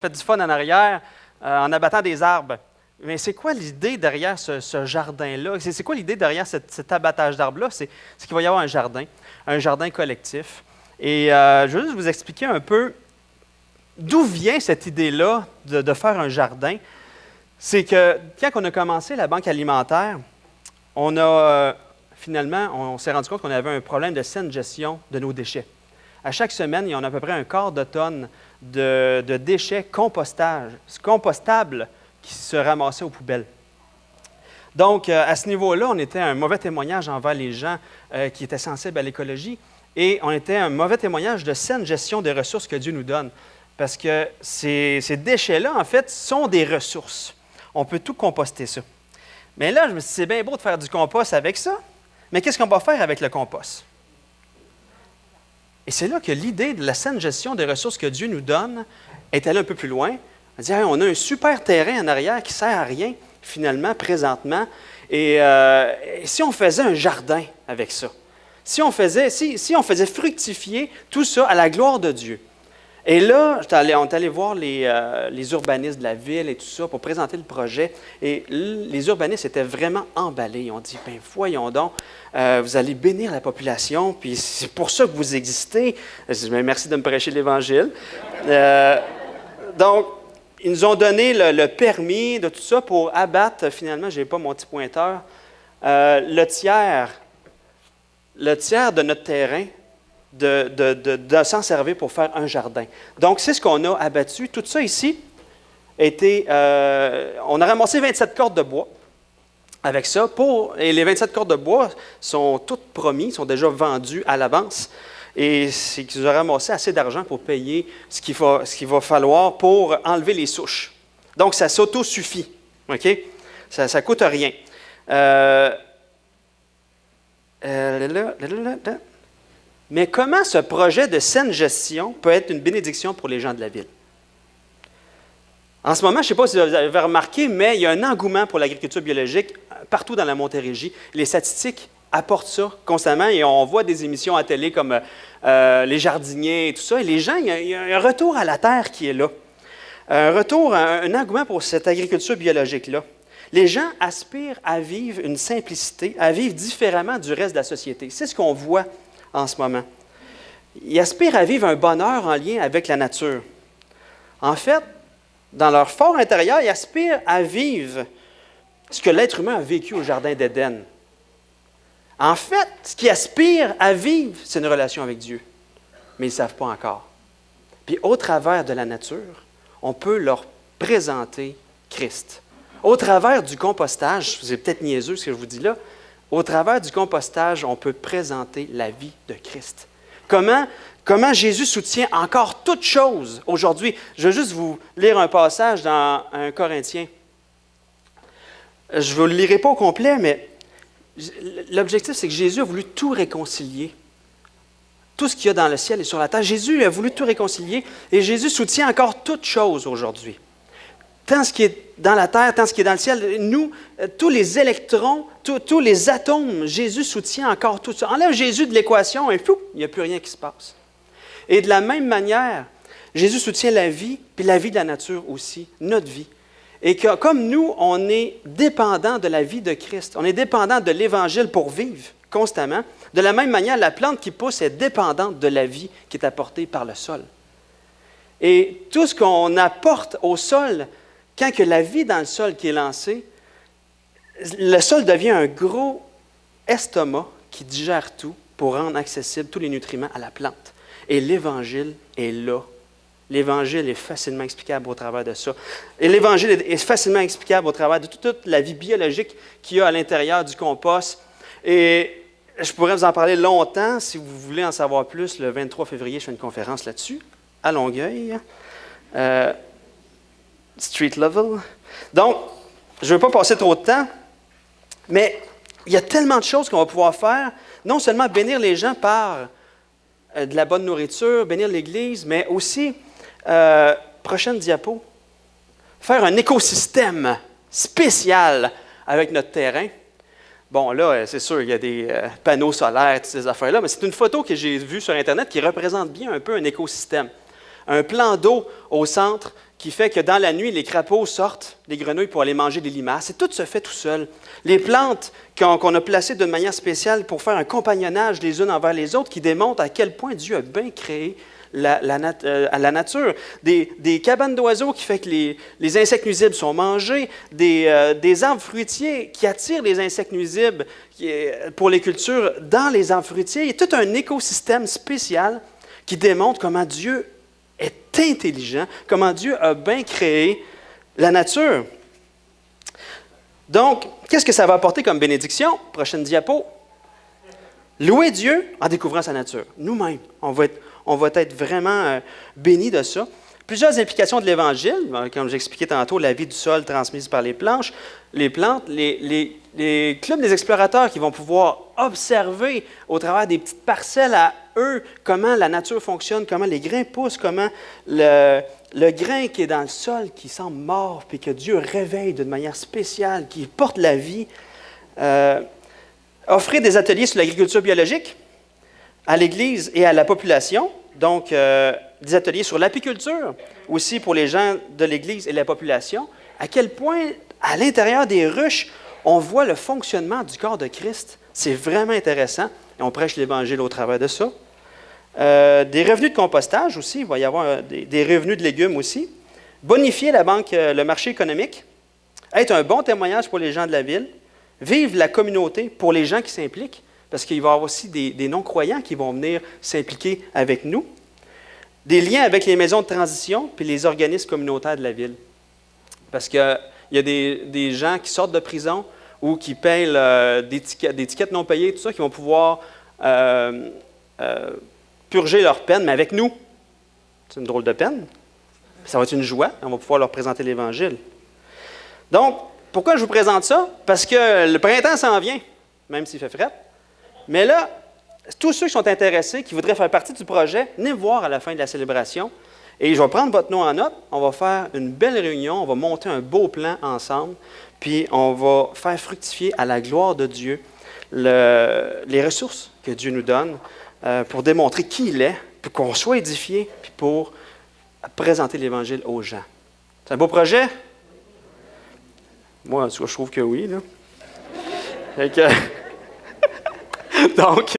Fait du fun en arrière en abattant des arbres. Mais c'est quoi l'idée derrière ce jardin-là? C'est quoi l'idée derrière cet abattage d'arbres-là? C'est qu'il va y avoir un jardin collectif. Et je vais juste vous expliquer un peu d'où vient cette idée-là de faire un jardin. C'est que quand on a commencé la banque alimentaire, on s'est rendu compte qu'on avait un problème de saine gestion de nos déchets. À chaque semaine, il y en a à peu près un quart de tonne de déchets compostables qui se ramassaient aux poubelles. Donc, à ce niveau-là, on était un mauvais témoignage envers les gens qui étaient sensibles à l'écologie et on était un mauvais témoignage de saine gestion des ressources que Dieu nous donne. Parce que ces déchets-là, en fait, sont des ressources. On peut tout composter ça. Mais là, je me suis dit, c'est bien beau de faire du compost avec ça, mais qu'est-ce qu'on va faire avec le compost? Et c'est là que l'idée de la saine gestion des ressources que Dieu nous donne est allée un peu plus loin. On dit, hey, on a un super terrain en arrière qui ne sert à rien, finalement, présentement. Et si on faisait un jardin avec ça? Si on faisait fructifier tout ça à la gloire de Dieu? Et là, on est allé voir les urbanistes de la ville et tout ça pour présenter le projet. Et les urbanistes étaient vraiment emballés. Ils ont dit, bien, voyons donc, vous allez bénir la population, puis c'est pour ça que vous existez. Je dis, bien, merci de me prêcher l'Évangile. Donc, ils nous ont donné le permis de tout ça pour abattre, finalement, je n'ai pas mon petit pointeur, le tiers de notre terrain, de s'en servir pour faire un jardin. Donc, c'est ce qu'on a abattu. Tout ça ici, on a ramassé 27 cordes de bois avec ça. Et les 27 cordes de bois sont toutes promis, sont déjà vendues à l'avance. Et c'est qu'ils ont ramassé assez d'argent pour payer ce qu'il va falloir pour enlever les souches. Donc, ça s'auto-suffit. OK? Ça ne coûte rien. Mais comment ce projet de saine gestion peut être une bénédiction pour les gens de la ville? En ce moment, je ne sais pas si vous avez remarqué, mais il y a un engouement pour l'agriculture biologique partout dans la Montérégie. Les statistiques apportent ça constamment et on voit des émissions à télé comme Les jardiniers et tout ça. Et les gens, il y a un retour à la terre qui est là. Un engouement pour cette agriculture biologique-là. Les gens aspirent à vivre une simplicité, à vivre différemment du reste de la société. C'est ce qu'on voit en ce moment. Ils aspirent à vivre un bonheur en lien avec la nature. En fait, dans leur fort intérieur, ils aspirent à vivre ce que l'être humain a vécu au Jardin d'Éden. En fait, ce qu'ils aspirent à vivre, c'est une relation avec Dieu. Mais ils ne savent pas encore. Puis au travers de la nature, on peut leur présenter Christ. Au travers du compostage, c'est peut-être niaiseux ce que je vous dis là, au travers du compostage, on peut présenter la vie de Christ. Comment Jésus soutient encore toutes choses aujourd'hui? Je vais juste vous lire un passage dans 1 Corinthiens. Je ne vous le lirai pas au complet, mais l'objectif, c'est que Jésus a voulu tout réconcilier. Tout ce qu'il y a dans le ciel et sur la terre. Jésus a voulu tout réconcilier et Jésus soutient encore toutes choses aujourd'hui. Tant ce qui est dans la terre, tant ce qui est dans le ciel, nous, tous les électrons, tous les atomes, Jésus soutient encore tout ça. Enlève Jésus de l'équation et flou, il n'y a plus rien qui se passe. Et de la même manière, Jésus soutient la vie, puis la vie de la nature aussi, notre vie. Et que, comme nous, on est dépendant de la vie de Christ, on est dépendant de l'Évangile pour vivre constamment, de la même manière, la plante qui pousse est dépendante de la vie qui est apportée par le sol. Et tout ce qu'on apporte au sol, quand que la vie dans le sol qui est lancée, le sol devient un gros estomac qui digère tout pour rendre accessible tous les nutriments à la plante. Et l'Évangile est là. L'Évangile est facilement explicable au travers de ça. Et l'Évangile est facilement explicable au travers de toute la vie biologique qu'il y a à l'intérieur du compost. Et je pourrais vous en parler longtemps. Si vous voulez en savoir plus, le 23 février, je fais une conférence là-dessus, à Longueuil. Street level. Donc, je ne veux pas passer trop de temps, mais il y a tellement de choses qu'on va pouvoir faire, non seulement bénir les gens par de la bonne nourriture, bénir l'Église, mais aussi, prochaine diapo, faire un écosystème spécial avec notre terrain. Bon, là, c'est sûr, il y a des panneaux solaires, toutes ces affaires-là, mais c'est une photo que j'ai vue sur Internet qui représente bien un peu un écosystème. Un plan d'eau au centre qui fait que dans la nuit, les crapauds sortent, les grenouilles, pour aller manger des limaces. Et tout se fait tout seul. Les plantes qu'on a placées d'une manière spéciale pour faire un compagnonnage les unes envers les autres qui démontrent à quel point Dieu a bien créé la nature. Des cabanes d'oiseaux qui fait que les insectes nuisibles sont mangés. Des arbres fruitiers qui attirent les insectes nuisibles pour les cultures dans les arbres fruitiers. Il y a tout un écosystème spécial qui démontre comment Dieu est intelligent, comment Dieu a bien créé la nature. Donc, qu'est-ce que ça va apporter comme bénédiction? Prochaine diapo. Louer Dieu en découvrant sa nature. Nous-mêmes, on va être vraiment bénis de ça. Plusieurs implications de l'Évangile, comme j'expliquais tantôt, la vie du sol transmise par les plantes, les clubs des explorateurs qui vont pouvoir observer au travers des petites parcelles à eux comment la nature fonctionne, comment les grains poussent, comment le grain qui est dans le sol, qui semble mort, puis que Dieu réveille d'une manière spéciale, qui porte la vie. Offrir des ateliers sur l'agriculture biologique à l'Église et à la population, donc des ateliers sur l'apiculture, aussi pour les gens de l'Église et la population. À quel point, à l'intérieur des ruches, on voit le fonctionnement du corps de Christ. C'est vraiment intéressant. Et on prêche l'Évangile au travers de ça. Des revenus de compostage aussi. Il va y avoir des revenus de légumes aussi. Bonifier le marché économique. Être un bon témoignage pour les gens de la ville. Vivre la communauté pour les gens qui s'impliquent. Parce qu'il va y avoir aussi des non-croyants qui vont venir s'impliquer avec nous. Des liens avec les maisons de transition puis les organismes communautaires de la ville. Parce qu'il y a des gens qui sortent de prison ou qui payent des tickets non payés, tout ça, qui vont pouvoir purger leur peine, mais avec nous. C'est une drôle de peine. Ça va être une joie. On va pouvoir leur présenter l'Évangile. Donc, pourquoi je vous présente ça? Parce que le printemps s'en vient, même s'il fait fret. Mais là, tous ceux qui sont intéressés, qui voudraient faire partie du projet, venez me voir à la fin de la célébration. Et je vais prendre votre nom en note. On va faire une belle réunion. On va monter un beau plan ensemble. Puis on va faire fructifier à la gloire de Dieu les ressources que Dieu nous donne pour démontrer qui il est, pour qu'on soit édifié, puis pour présenter l'Évangile aux gens. C'est un beau projet? Moi, en tout cas, je trouve que oui. Là. Donc,